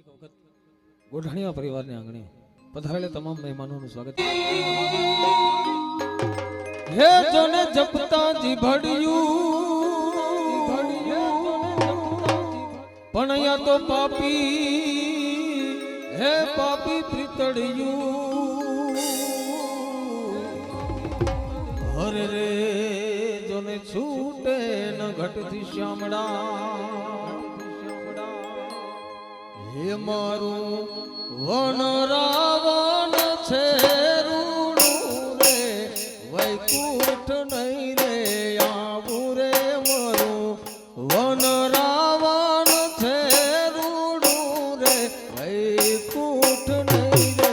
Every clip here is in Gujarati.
ગોઢાણીયા પરિવારને આંગણે પધારેલા તમામ મહેમાનોનું સ્વાગત છે. હે જોને જપતા જીભડ્યું પણ અહીંયા તો પાપી હે પાપી પ્રીતડ્યું હરે રે જોને છૂટે ન ઘટથી શ્યામડા હે મારું વન રાવણ છે રૂડું રે વૈકુંઠ નહીં રે આવું રે મારું વન રાવણ છે રૂડું રે વૈકુંઠ નહીં રે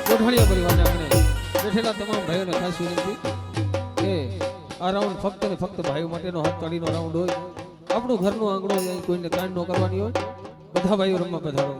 ગોઢાણીયા પરિવારને આંગણે બેઠેલા તમામ ભાઈઓને ખાસ વિનંતી કે આ રાઉન્ડ ફક્ત ને ફક્ત ભાઈઓ માટેનો હાથ તાળીનો રાઉન્ડ હોય. આપણું ઘરનું આંગણું કોઈને કાંડ ન કરવાની હોય. બધા ભાઈઓ રમવા પધારો.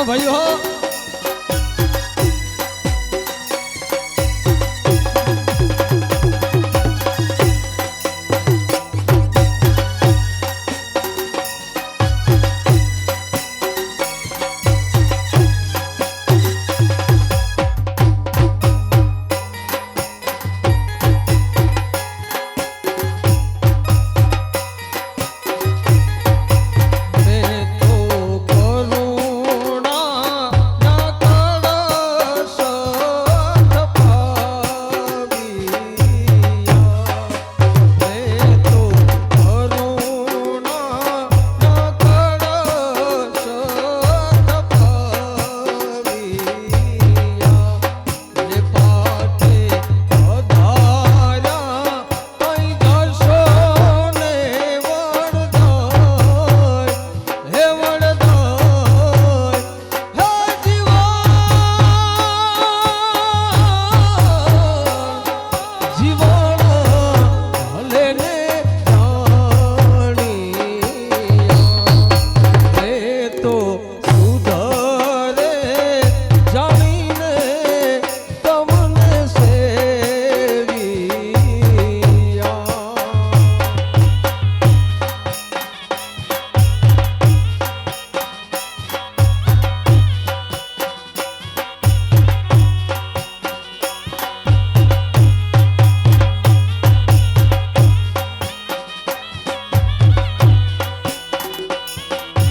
હા ભાઈઓ હા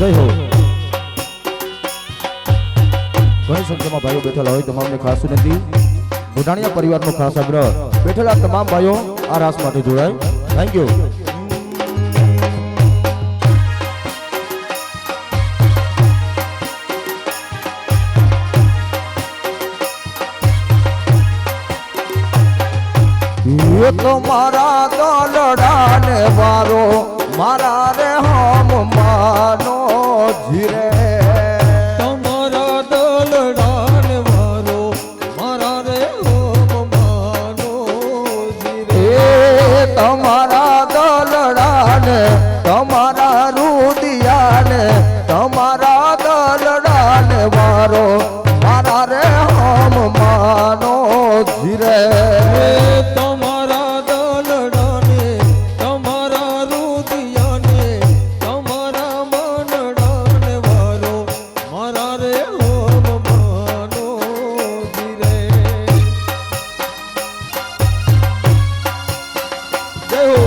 જય હો ઘણી સંખ્યામાં ભાઈઓ બેઠેલા હોય તમામને ખાસ વિનંતી બુઢાણીયા પરિવારનો ખાસ આગ્રહ બેઠેલા તમામ ભાઈઓ આ રાસ માટે જોડાય થેન્ક યુ ये तो मारा दलड़ा ने वारो मारा रे हम मानो धीरे તમારા દલડાને વારો મારા રે હોમ માનો ए તમારા દલડા ને તમારા રૂદિયા ને તમારા દલડા ને વારો મારા રે હમ માનો ધીરે તમારા દલડાને તમારા રુદિયાને તમારા મનડાને વારો મારા રે હોમ માનો ધીરે જય હો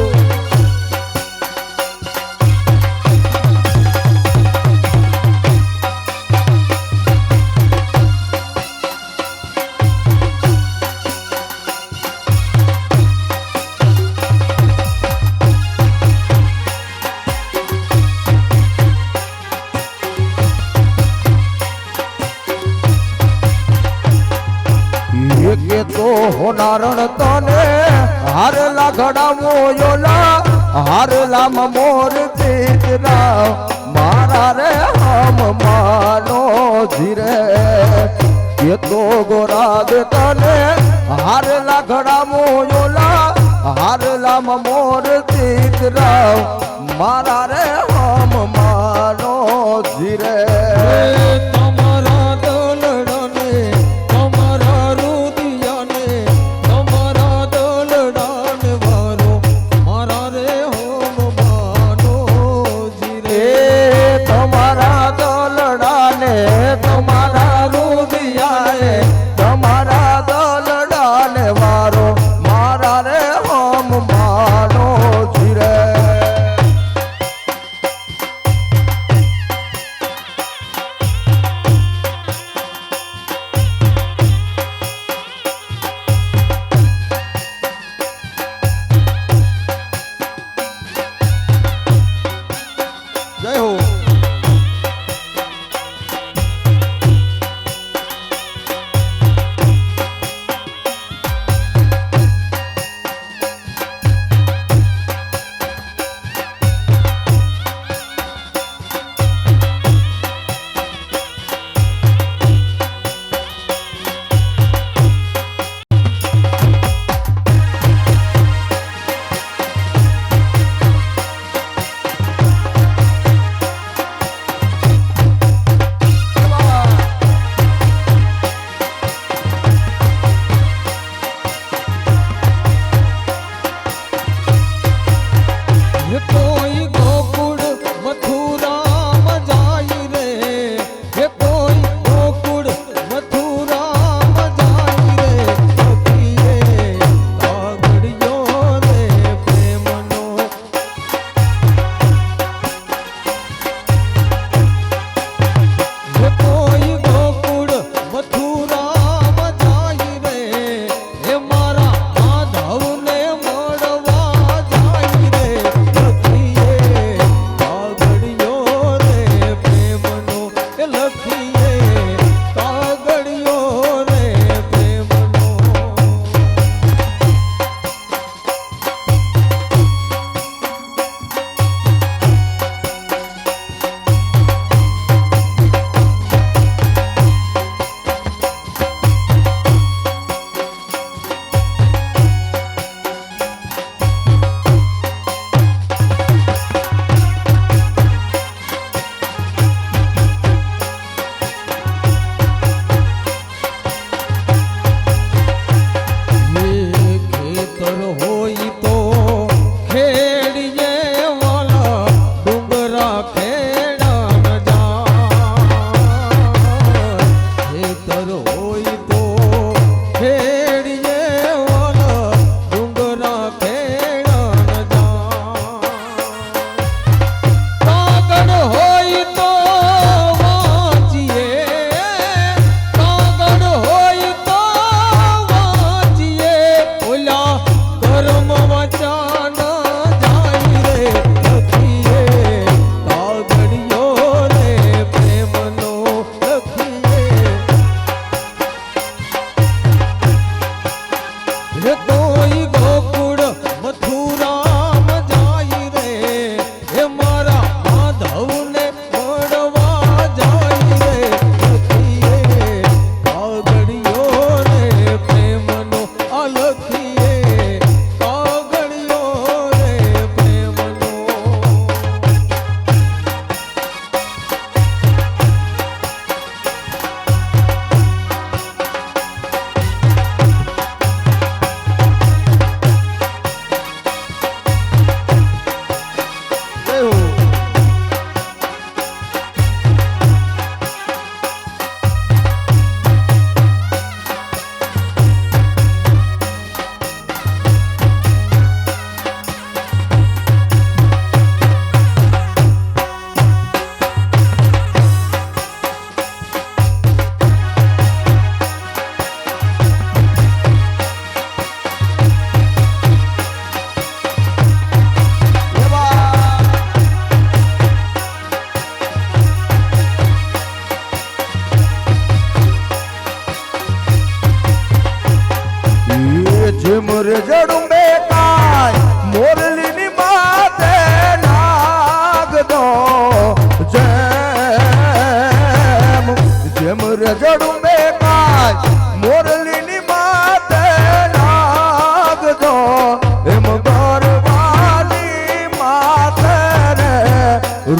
કે તો હોનારણ તને હારલા ઘડા મોયોલા હારલા મોર પીતરા મારા રે હમ માનો ધીરે કે તો ગોરાગ તને હારલા ઘડા મોયોલા હારલા મોર પીતરા મારા રે હમ માનો ધીરે તમારા દલડાને તમારા રુદિયાને તમારા દલડાને વારો મારા રે હોમ માનો ધીરે તમારા દલડાને તમારા રૂદિયાને તમારા દલડાને વારો મારા રે હમ માનો ધીરે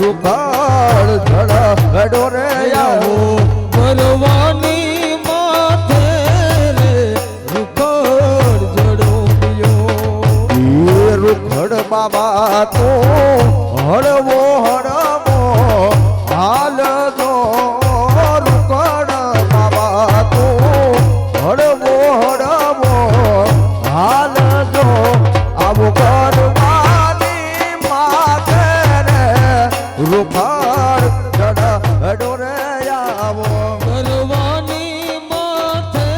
રૂકાળ જડા ડોરે આવો ભરવાની માથે રે રૂખડ જડોમ્યો એ રૂખડ બાબા તો હળવો હળવો હાલ જો રૂખડ બાબા તો હળવો હળવો હાલ જો આવો કરવાની માથે રે રૂખડ જડા ડોરે આવો ભરવાની માથે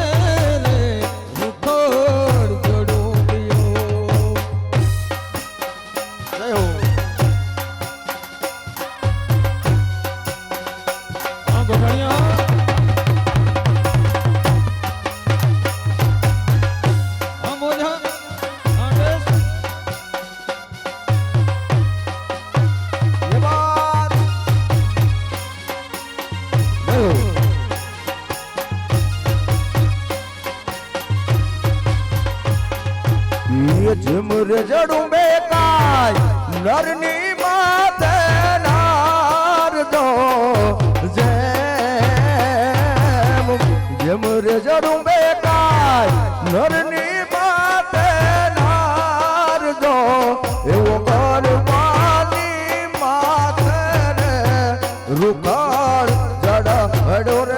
રે રૂખડ જડોમ્યો જય હો આ ગોઠણિયા આ મોજા આ ડેસ ये बात ये झुमर जड़ू में काय नरनी माते नार दो जेम झुमर जड़ू में काय नरनी माते नार दो एवो करवानी माते रे रुखाड़ जड़ा डोरे